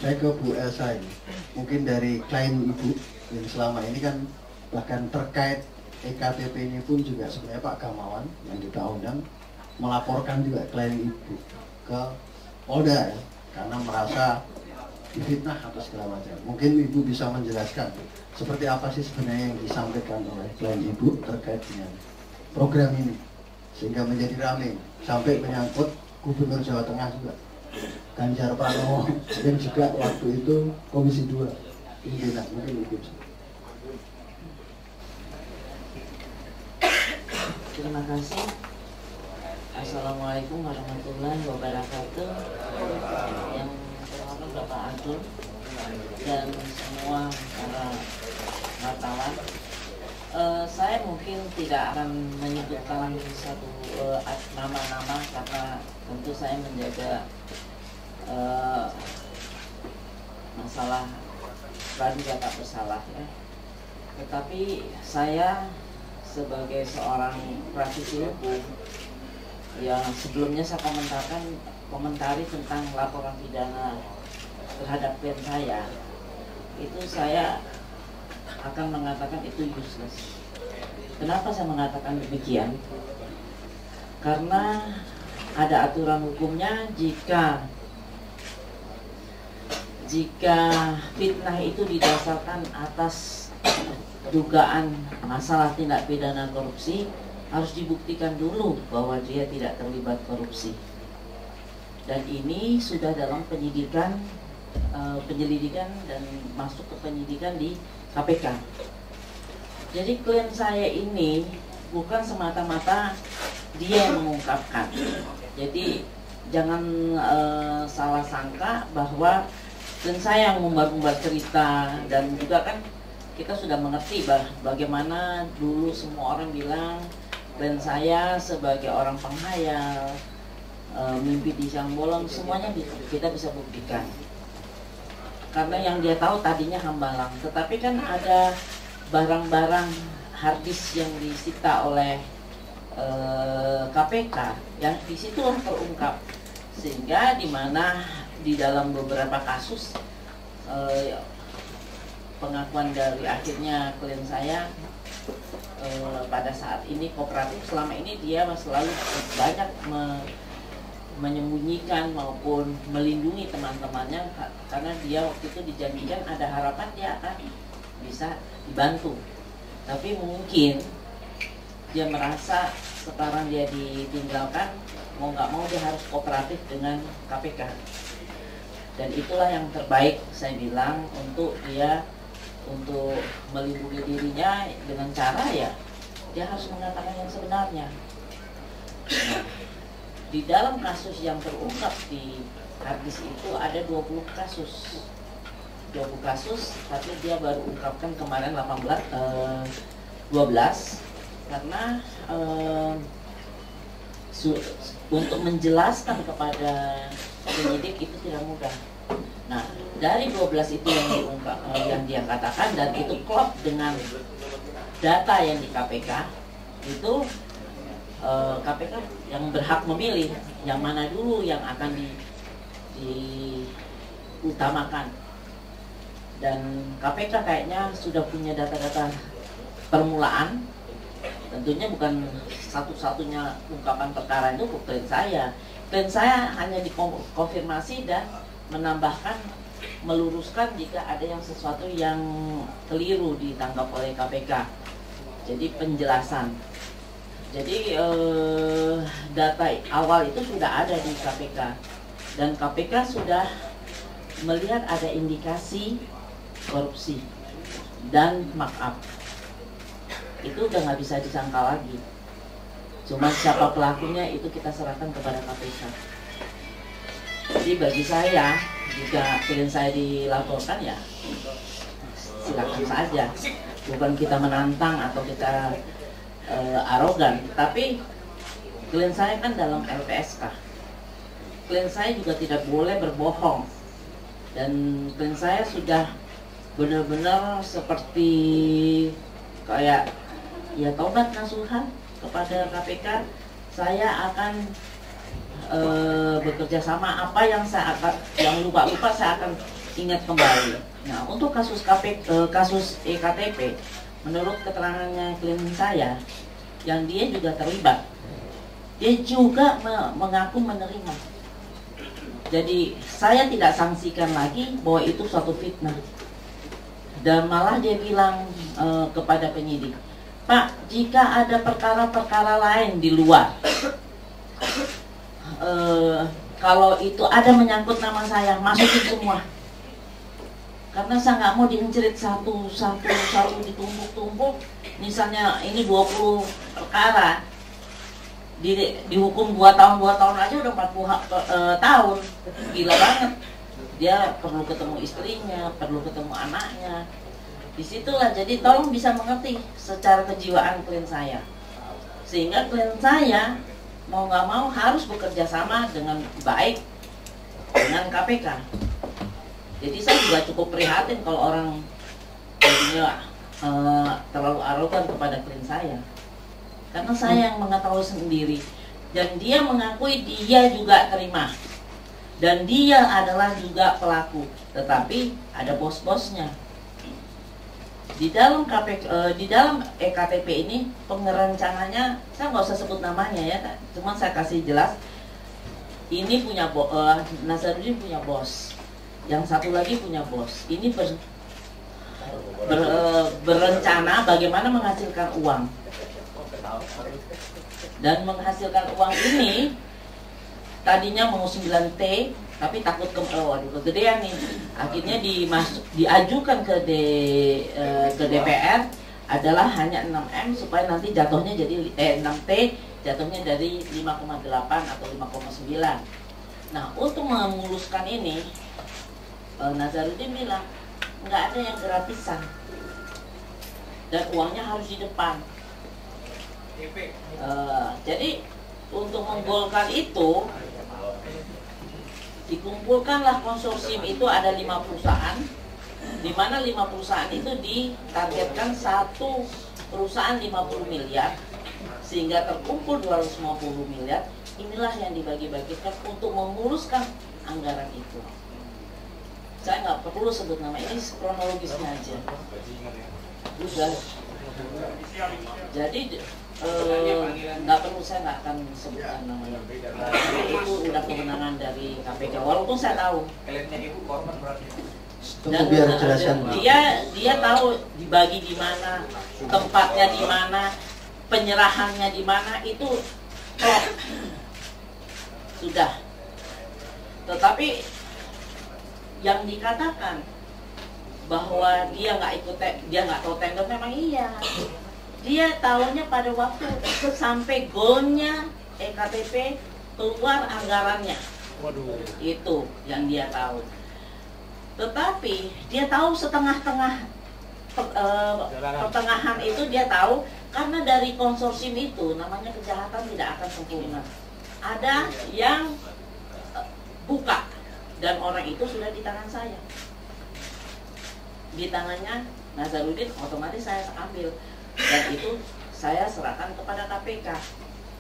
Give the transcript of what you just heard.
Saya ke Bu Elsa ini. Mungkin dari klien Ibu yang selama ini kan bahkan terkait EKTP ini pun juga sebenarnya Pak Gamawan yang kita undang melaporkan juga klien Ibu ke Polda ya, karena merasa difitnah atau segala macam. Mungkin Ibu bisa menjelaskan seperti apa sih sebenarnya yang disampaikan oleh klien Ibu terkait dengan program ini sehingga menjadi ramai sampai menyangkut Gubernur Jawa Tengah juga, Ganjar Pranowo, yang juga waktu itu Komisi 2 pimpinan. Mungkin Ibu. Terima kasih. Assalamualaikum warahmatullahi wabarakatuh. Yang terhormat Bapak Agung dan semua para wartawan. Saya mungkin tidak akan menyebutkan satu nama-nama karena tentu saya menjaga masalah praduga tak bersalah ya. Tetapi saya sebagai seorang praktisi hukum yang sebelumnya saya komentari tentang laporan pidana terhadap klien saya, itu saya akan mengatakan itu useless. Kenapa saya mengatakan demikian? Karena ada aturan hukumnya, jika fitnah itu didasarkan atas dugaan masalah tindak pidana korupsi, harus dibuktikan dulu bahwa dia tidak terlibat korupsi. Dan ini sudah dalam penyelidikan dan masuk ke penyidikan di KPK. Jadi klien saya ini bukan semata-mata dia yang mengungkapkan. Jadi jangan salah sangka bahwa klien saya yang membuat cerita. Dan juga kan kita sudah mengerti bagaimana dulu semua orang bilang klien saya sebagai orang penghayal, mimpi di siang bolong, semuanya kita bisa buktikan. Karena yang dia tahu tadinya Hambalang, tetapi kan ada barang-barang harddisk yang disita oleh KPK, yang disitulah terungkap, sehingga dimana di dalam beberapa kasus pengakuan dari akhirnya klien saya pada saat ini kooperatif. Selama ini dia selalu banyak menyembunyikan maupun melindungi teman-temannya, karena dia waktu itu dijanjikan ada harapan dia akan bisa dibantu. Tapi mungkin dia merasa sekarang dia ditinggalkan, mau nggak mau dia harus kooperatif dengan KPK. Dan itulah yang terbaik saya bilang untuk dia, untuk melindungi dirinya dengan cara ya dia harus mengatakan yang sebenarnya. Nah, di dalam kasus yang terungkap di harddisk itu ada 20 kasus, tapi dia baru ungkapkan kemarin 12 karena untuk menjelaskan kepada penyidik itu tidak mudah. Nah, dari 12 itu yang diungkap, yang dia katakan, dan itu klop dengan data yang di KPK, itu KPK yang berhak memilih yang mana dulu yang akan diutamakan. Dan KPK kayaknya sudah punya data-data permulaan. Tentunya bukan satu-satunya ungkapan perkara itu klien saya. Klien saya hanya dikonfirmasi dan menambahkan, meluruskan jika ada yang sesuatu yang keliru ditangkap oleh KPK. Jadi penjelasan. Jadi data awal itu sudah ada di KPK, dan KPK sudah melihat ada indikasi korupsi dan markup. Itu udah nggak bisa disangka lagi. Cuma siapa pelakunya itu kita serahkan kepada KPK. Jadi bagi saya, jika klien saya dilaporkan ya silakan saja. Bukan kita menantang atau kita arogan, tapi klien saya kan dalam LPSK. Klien saya juga tidak boleh berbohong, dan klien saya sudah benar-benar seperti kayak ya taubat nasuhan kepada KPK. Saya akan bekerja sama, apa yang saya akan, yang lupa-lupa saya akan ingat kembali. Nah, untuk kasus kasus EKTP, menurut keterangannya klien saya, yang dia juga terlibat, dia juga mengaku menerima. Jadi saya tidak sanksikan lagi bahwa itu suatu fitnah. Dan malah dia bilang kepada penyidik, Pak, jika ada perkara-perkara lain di luar, kalau itu ada menyangkut nama saya, masukin semua. Karena saya nggak mau diincerit satu ditumpuk-tumpuk. Misalnya ini 20 perkara, dihukum 2 tahun aja udah 40 tahun. Gila banget. Dia perlu ketemu istrinya, perlu ketemu anaknya. Disitulah, jadi tolong bisa mengerti secara kejiwaan klien saya. Sehingga klien saya mau nggak mau harus bekerja sama dengan baik dengan KPK. Jadi saya juga cukup prihatin kalau orang jadinya terlalu arogan kepada klien saya. Karena saya yang mengetahui sendiri. Dan dia mengakui dia juga terima. Dan dia adalah juga pelaku, tetapi ada bos-bosnya. Di dalam di dalam EKTP ini pengerencananya, saya nggak usah sebut namanya ya, cuma saya kasih jelas. Ini punya Nazarudin punya bos, yang satu lagi punya bos. Ini berencana bagaimana menghasilkan uang. Dan menghasilkan uang ini tadinya mau 9T, tapi takut kegedean nih. Akhirnya diajukan ke DPR adalah hanya 6M supaya nanti jatuhnya jadi 6T jatuhnya dari 5,8 atau 5,9. Nah, untuk memuluskan ini, Nazarudin bilang nggak ada yang gratisan dan uangnya harus di depan. Jadi untuk menggolkan itu, dikumpulkanlah konsorsium itu ada 5 perusahaan, di mana 5 perusahaan itu ditargetkan satu perusahaan 50 miliar, sehingga terkumpul 250 miliar. Inilah yang dibagi-bagikan untuk memuluskan anggaran itu. Saya nggak perlu sebut nama, ini kronologisnya aja. Udah. Jadi nggak perlu, saya nggak akan sebutkan namanya. Itu udah kewenangan dari KPK. Walaupun saya tahu. Dan dia tahu dibagi di mana, tempatnya di mana, penyerahannya di mana, itu sudah. Tetapi yang dikatakan bahwa dia nggak tahu tender, memang iya. Dia tahunya pada waktu sampai golnya EKTP keluar anggarannya. Waduh. Itu yang dia tahu. Tetapi dia tahu setengah-tengah pertengahan itu dia tahu, karena dari konsorsium itu namanya kejahatan tidak akan sempurna. Ada yang buka dan orang itu sudah di tangan saya. Di tangannya Nazarudin, otomatis saya ambil. Dan itu saya serahkan kepada KPK.